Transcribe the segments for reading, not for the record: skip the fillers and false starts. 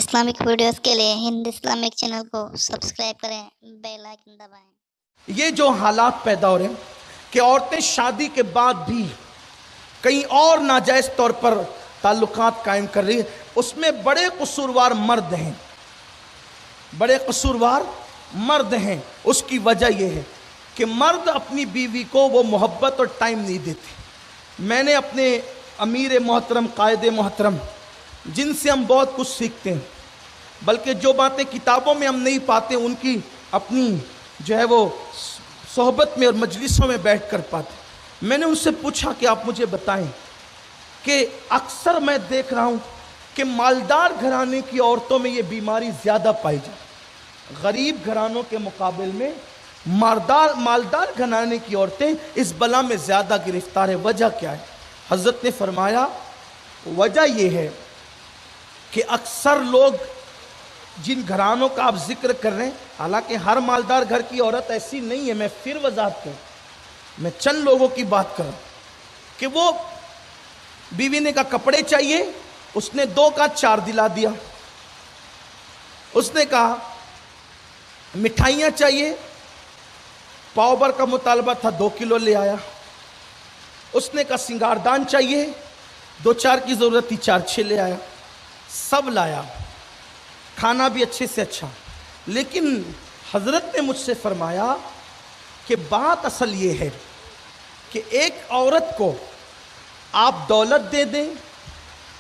Islamic videos के लिए Hind Islamic channel को सब्सक्राइब करें, बेल आइकन दबाएं। ये जो हालात पैदा हो रहे हैं कि औरतें शादी के बाद भी कहीं और नाजायज़ तौर पर ताल्लुकात कायम कर रही है, उसमें बड़े कसूरवार मर्द हैं, बड़े कसूरवार मर्द हैं। उसकी वजह यह है कि मर्द अपनी बीवी को वो मोहब्बत और टाइम नहीं देते। मैंने अपने अमीर मोहतरम, कायदे मोहतरम, जिनसे हम बहुत कुछ सीखते हैं, बल्कि जो बातें किताबों में हम नहीं पाते उनकी अपनी जो है वो सोहबत में और मजलिसों में बैठ कर पाते। मैंने उनसे पूछा कि आप मुझे बताएं कि अक्सर मैं देख रहा हूँ कि मालदार घराने की औरतों में ये बीमारी ज़्यादा पाई जाती, गरीब घरानों के मुकाबले में मालदार घराने की औरतें इस बला में ज़्यादा गिरफ्तार है। वजह क्या है? हज़रत ने फरमाया वजह यह है कि अक्सर लोग जिन घरानों का आप जिक्र कर रहे हैं, हालांकि हर मालदार घर की औरत ऐसी नहीं है, मैं फिर वजाहत करूं, मैं चंद लोगों की बात कर रहा हूं कि वो बीवी ने कहा कपड़े चाहिए, उसने 2 का 4 दिला दिया। उसने कहा मिठाइयाँ चाहिए, पाव भर का मुतालबा था, 2 किलो ले आया। उसने कहा सिंगारदान चाहिए, 2-4 की ज़रूरत थी, 4-6 ले आया। सब लाया, खाना भी अच्छे से अच्छा। लेकिन हज़रत ने मुझसे फरमाया कि बात असल ये है कि एक औरत को आप दौलत दे दें,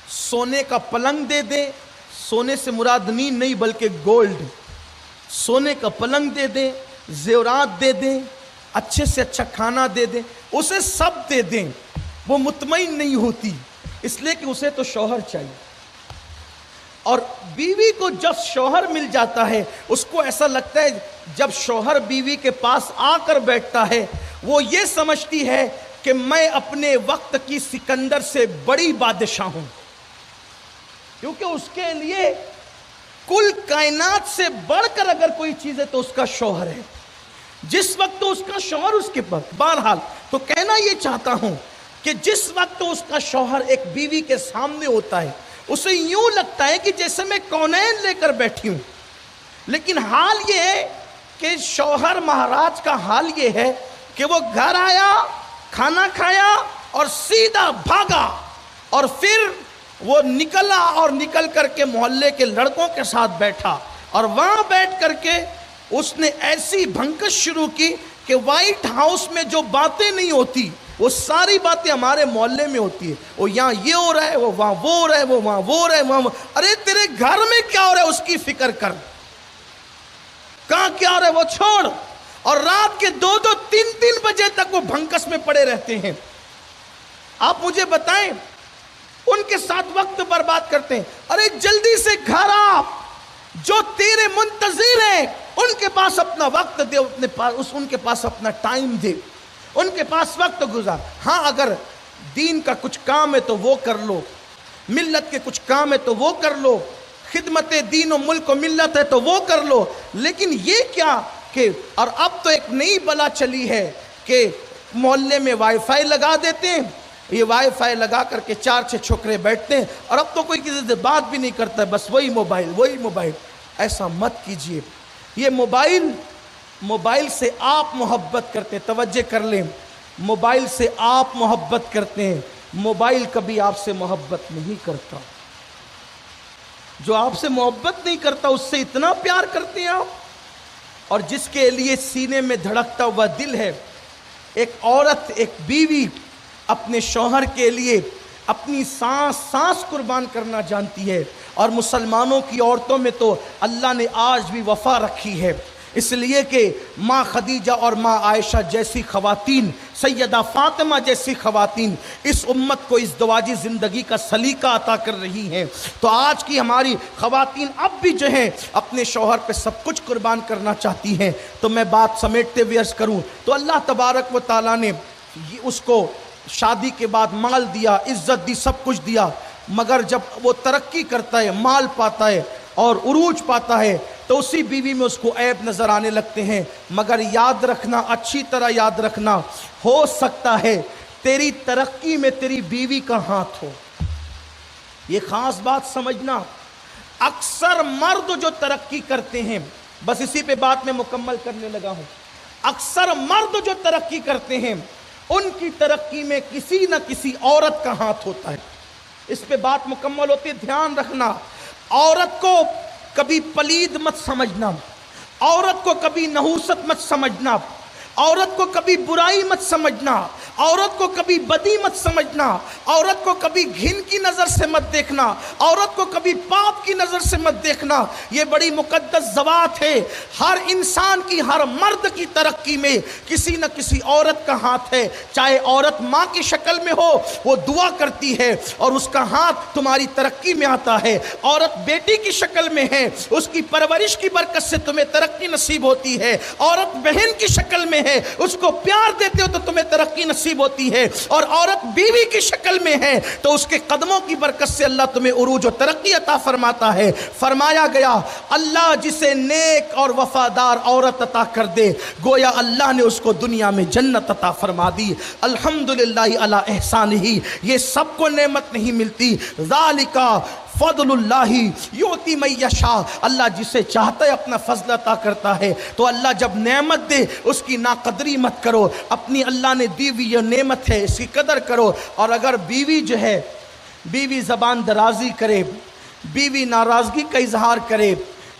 सोने का पलंग दे दें, सोने से मुराद नींद नहीं बल्कि गोल्ड, सोने का पलंग दे दें, ज़ेवरात दे दें, अच्छे से अच्छा खाना दे दें, उसे सब दे दें, वो मुतमईन नहीं होती, इसलिए कि उसे तो शौहर चाहिए। और बीवी को जब शौहर मिल जाता है उसको ऐसा लगता है, जब शौहर बीवी के पास आकर बैठता है वो ये समझती है कि मैं अपने वक्त की सिकंदर से बड़ी बादशाह हूं, क्योंकि उसके लिए कुल कायनात से बढ़कर अगर कोई चीज है तो उसका शौहर है। जिस वक्त तो उसका शौहर उसके पास, बहरहाल तो कहना ये चाहता हूं कि जिस वक्त तो उसका शौहर एक बीवी के सामने होता है उसे यूं लगता है कि जैसे मैं कौनैन लेकर बैठी हूं। लेकिन हाल ये है कि शौहर महाराज का हाल ये है कि वो घर आया, खाना खाया और सीधा भागा, और फिर वो निकला और निकल करके मोहल्ले के लड़कों के साथ बैठा, और वहां बैठ करके उसने ऐसी भंकस शुरू की कि व्हाइट हाउस में जो बातें नहीं होती वो सारी बातें हमारे मोहल्ले में होती है। वो यहाँ ये हो रहा है, वो वहाँ वो हो रहा है, वो वहाँ वो हो रहा है, वहाँ। अरे तेरे घर में क्या हो रहा है उसकी फिक्र कर, कहाँ क्या हो रहा है वो छोड़। और रात के 2-2, 3-3 बजे तक वो भंकस में पड़े रहते हैं। आप मुझे बताएं, उनके साथ वक्त बर्बाद करते हैं। अरे जल्दी से घर आ, जो तेरे मुंतजिर हैं उनके पास अपना वक्त दे, अपने पास उनके पास अपना टाइम दे, उनके पास वक्त गुजार। हाँ, अगर दीन का कुछ काम है तो वो कर लो, मिल्लत के कुछ काम है तो वो कर लो, खिदमत दीन और मुल्क और मिल्लत है तो वो कर लो। लेकिन ये क्या कि, और अब तो एक नई बला चली है कि मोहल्ले में वाईफाई लगा देते हैं, ये वाईफाई लगा करके 4-6 छोकरे बैठते हैं, और अब तो कोई किसी से बात भी नहीं करता है, बस वही मोबाइल वही मोबाइल। ऐसा मत कीजिए। ये मोबाइल से आप मोहब्बत करते हैं, तवज्जो कर लें, मोबाइल से आप मोहब्बत करते हैं, मोबाइल कभी आपसे मोहब्बत नहीं करता। जो आपसे मोहब्बत नहीं करता उससे इतना प्यार करते हैं आप। और जिसके लिए सीने में धड़कता हुआ दिल है, एक औरत, एक बीवी अपने शौहर के लिए अपनी सांस कुर्बान करना जानती है। और मुसलमानों की औरतों में तो अल्लाह ने आज भी वफा रखी है, इसलिए कि माँ खदीजा और माँ आयशा जैसी ख़वातीन, सैयदा फातिमा जैसी ख़वातीन इस उम्मत को इस दवाजी ज़िंदगी का सलीका अता कर रही हैं। तो आज की हमारी ख़वातीन अब भी जो हैं अपने शौहर पे सब कुछ कुर्बान करना चाहती हैं। तो मैं बात समेटते हुए अर्ज़ करूँ तो अल्लाह तबारक व तआला ने उसको शादी के बाद माल दिया, इज़्ज़त दी, सब कुछ दिया, मगर जब वो तरक्की करता है, माल पाता है और उरूज पाता है तो उसी बीवी में उसको ऐब नज़र आने लगते हैं। मगर याद रखना, अच्छी तरह याद रखना, हो सकता है तेरी तरक्की में तेरी बीवी का हाथ हो। ये ख़ास बात समझना, अक्सर मर्द जो तरक्की करते हैं, बस इसी पे बात मैं मुकम्मल करने लगा हूं, अक्सर मर्द जो तरक्की करते हैं उनकी तरक्की में किसी न किसी औरत का हाथ होता है। इस पे बात मुकम्मल होती है, ध्यान रखना। औरत को कभी पलीद मत समझना, औरत को कभी नहूसत मत समझना, औरत को कभी बुराई मत समझना, औरत को कभी बदी मत समझना, औरत को कभी घिन की नज़र से मत देखना, औरत को कभी पाप की नज़र से मत देखना। ये बड़ी मुकद्दस ज़वात है। हर इंसान की, हर मर्द की तरक्की में किसी न किसी औरत का हाथ है। चाहे औरत माँ की शक्ल में हो, वो दुआ करती है और उसका हाथ तुम्हारी तरक्की में आता है। औरत बेटी की शक्ल में है, उसकी परवरिश की बरकत से तुम्हें तरक्की नसीब होती है। औरत बहन की शक्ल में है, उसको प्यार देते हो तो तुम्हें तरक्की नसीब होती है। और औरत बीवी की शक्ल में है तो उसके कदमों की बरकत से अल्लाह तुम्हें उरूज और तरक्की अता फरमाता है। फरमाया गया, अल्लाह जिसे नेक और वफादार औरत अता कर दे, गोया अल्लाह ने उसको दुनिया में जन्नत अता फरमा दी। अल्हम्दुलिल्लाह अला एहसानिही, ये सबको नेमत नहीं मिलती। ज़ालिका फ़ज़लुल्लाहि युती मन यशा, अल्लाह जिसे चाहता है अपना फजल अता करता है। तो अल्लाह जब नेमत दे उसकी नाकदरी मत करो, अपनी अल्लाह ने दी हुई ये नेमत है इसकी कदर करो। और अगर बीवी जो है, बीवी ज़बान दराजी करे, बीवी नाराज़गी का इजहार करे,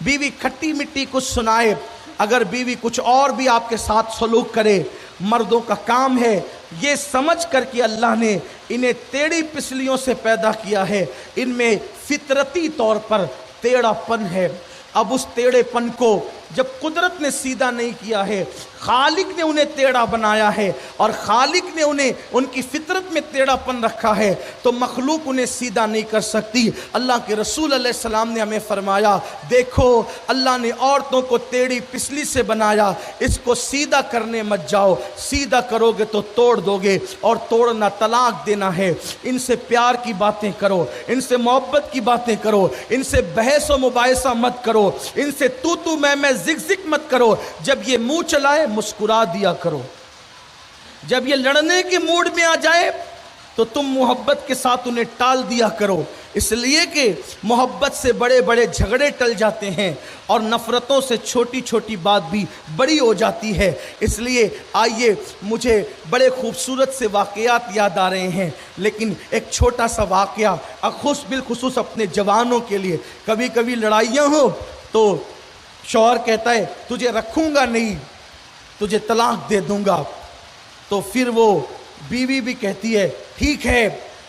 बीवी खट्टी मिट्टी कुछ सुनाए, अगर बीवी कुछ और भी आपके साथ सलूक करे, मर्दों का काम है ये समझ कर कि अल्लाह ने इन्हें टेढ़ी पिसलियों से पैदा किया है, इनमें फितरती तौर पर टेढ़ापन है। अब उस टेढ़ेपन को जब कुदरत ने सीधा नहीं किया है, खालिक ने उन्हें टेढ़ा बनाया है और खालिक ने उन्हें उनकी फितरत में टेढ़ापन रखा है, तो मखलूक उन्हें सीधा नहीं कर सकती। अल्लाह के रसूल अलैहि सलाम ने हमें फरमाया, देखो अल्लाह ने औरतों को टेढ़ी पिसली से बनाया, इसको सीधा करने मत जाओ, सीधा करोगे तो तोड़ दोगे और तोड़ना तलाक देना है। इनसे प्यार की बातें करो, इनसे मोहब्बत की बातें करो, इनसे बहस व मुबाहिसा मत करो, इनसे तू मैं जिक मत करो। जब ये मुंह चलाए मुस्कुरा दिया करो, जब ये लड़ने के मूड में आ जाए तो तुम मोहब्बत के साथ उन्हें टाल दिया करो, इसलिए कि मोहब्बत से बड़े बड़े झगड़े टल जाते हैं और नफ़रतों से छोटी छोटी बात भी बड़ी हो जाती है। इसलिए आइए, मुझे बड़े खूबसूरत से वाक़यात याद आ रहे हैं, लेकिन एक छोटा सा वाक़या बिलखुसूस अपने जवानों के लिए। कभी कभी लड़ाइयाँ हो तो शौहर कहता है तुझे रखूँगा नहीं, तुझे तलाक दे दूँगा, तो फिर वो बीवी भी कहती है ठीक है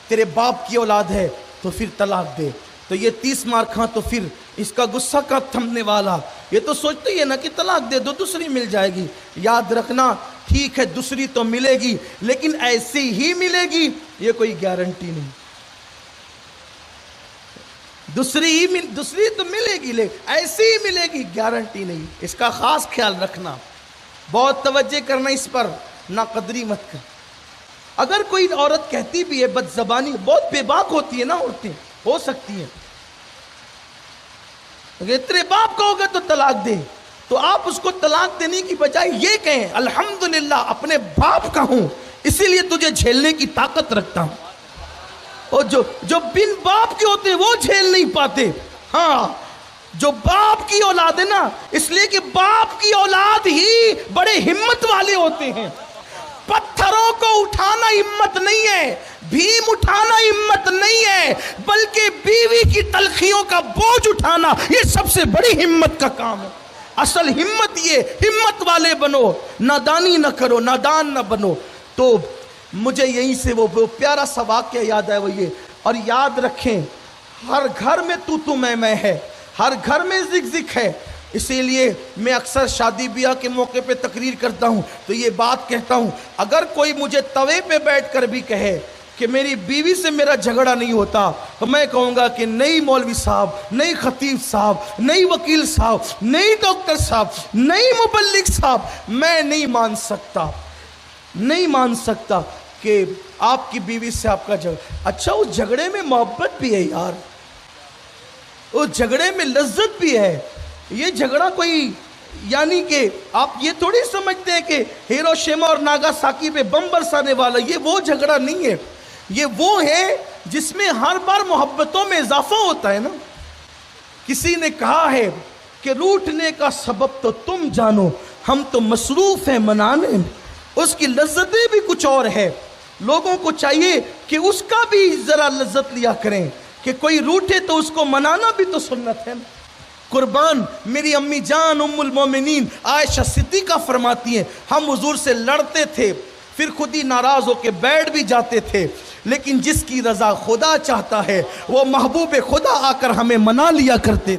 तेरे बाप की औलाद है तो फिर तलाक दे। तो ये 30 मार खा तो फिर इसका गुस्सा कब थमने वाला, ये तो सोचती है ना कि तलाक दे दो दूसरी मिल जाएगी। याद रखना, ठीक है दूसरी तो मिलेगी लेकिन ऐसी ही मिलेगी ये कोई गारंटी नहीं। दूसरी तो मिलेगी लेकिन ऐसी ही मिलेगी, गारंटी नहीं। इसका खास ख्याल रखना, बहुत तवज्जो करना इस पर, ना कदरी मत कर। अगर कोई औरत कहती भी है बदज़बानी, बहुत बेबाक होती है ना औरतें, हो सकती है, अगर तेरे बाप का होगा तो तलाक दे, तो आप उसको तलाक देने की बजाय ये कहें अल्हम्दुलिल्लाह अपने बाप का हूं इसीलिए तुझे झेलने की ताकत रखता हूं। और जो बिन बाप के होते हैं वो झेल नहीं पाते। हाँ, जो बाप की औलाद है ना, इसलिए कि बाप की औलाद ही बड़े हिम्मत वाले होते हैं। पत्थरों को उठाना हिम्मत नहीं है, भीम उठाना हिम्मत नहीं है, बल्कि बीवी की तलखियों का बोझ उठाना ये सबसे बड़ी हिम्मत का काम है। असल हिम्मत ये, हिम्मत वाले बनो, नादानी न करो, नादान न बनो। तो मुझे यहीं से वो प्यारा सा वाक़या याद है वो ये। और याद रखें, हर घर में तू मैं है, हर घर में जिक है। इसीलिए मैं अक्सर शादी ब्याह के मौके पे तकरीर करता हूँ तो ये बात कहता हूँ, अगर कोई मुझे तवे पे बैठकर भी कहे कि मेरी बीवी से मेरा झगड़ा नहीं होता, तो मैं कहूँगा कि नहीं मौलवी साहब, नहीं खतीब साहब, नहीं वकील साहब, नहीं डॉक्टर साहब, नहीं मुबल्लिग साहब, मैं नहीं मान सकता कि आपकी बीवी से आपका झगड़ा। अच्छा, उस झगड़े में मोहब्बत भी है यार, उस झगड़े में लज्जत भी है। ये झगड़ा कोई यानी कि आप ये थोड़ी समझते हैं कि हिरोशिमा और नागासाकी पे बम बरसाने वाला, ये वो झगड़ा नहीं है। ये वो है जिसमें हर बार मोहब्बतों में इजाफा होता है ना, کسی نے کہا ہے کہ روٹنے کا سبب تو تم جانو، ہم تو مصروف ہیں منانے میں، اس کی لذتیں بھی کچھ اور ہے۔ لوگوں کو چاہیے کہ اس کا بھی ذرا لذت لیا کریں، کہ کوئی روٹے تو اس کو منانا بھی تو سنت ہے۔ قربان میری امی جان ام المومنین عائشہ صدیقہ فرماتی ہیں ہم حضور سے لڑتے تھے، پھر خود ہی ناراض ہو کے بیٹھ بھی جاتے تھے، لیکن جس کی رضا خدا چاہتا ہے وہ محبوب خدا آ کر ہمیں منا لیا کرتے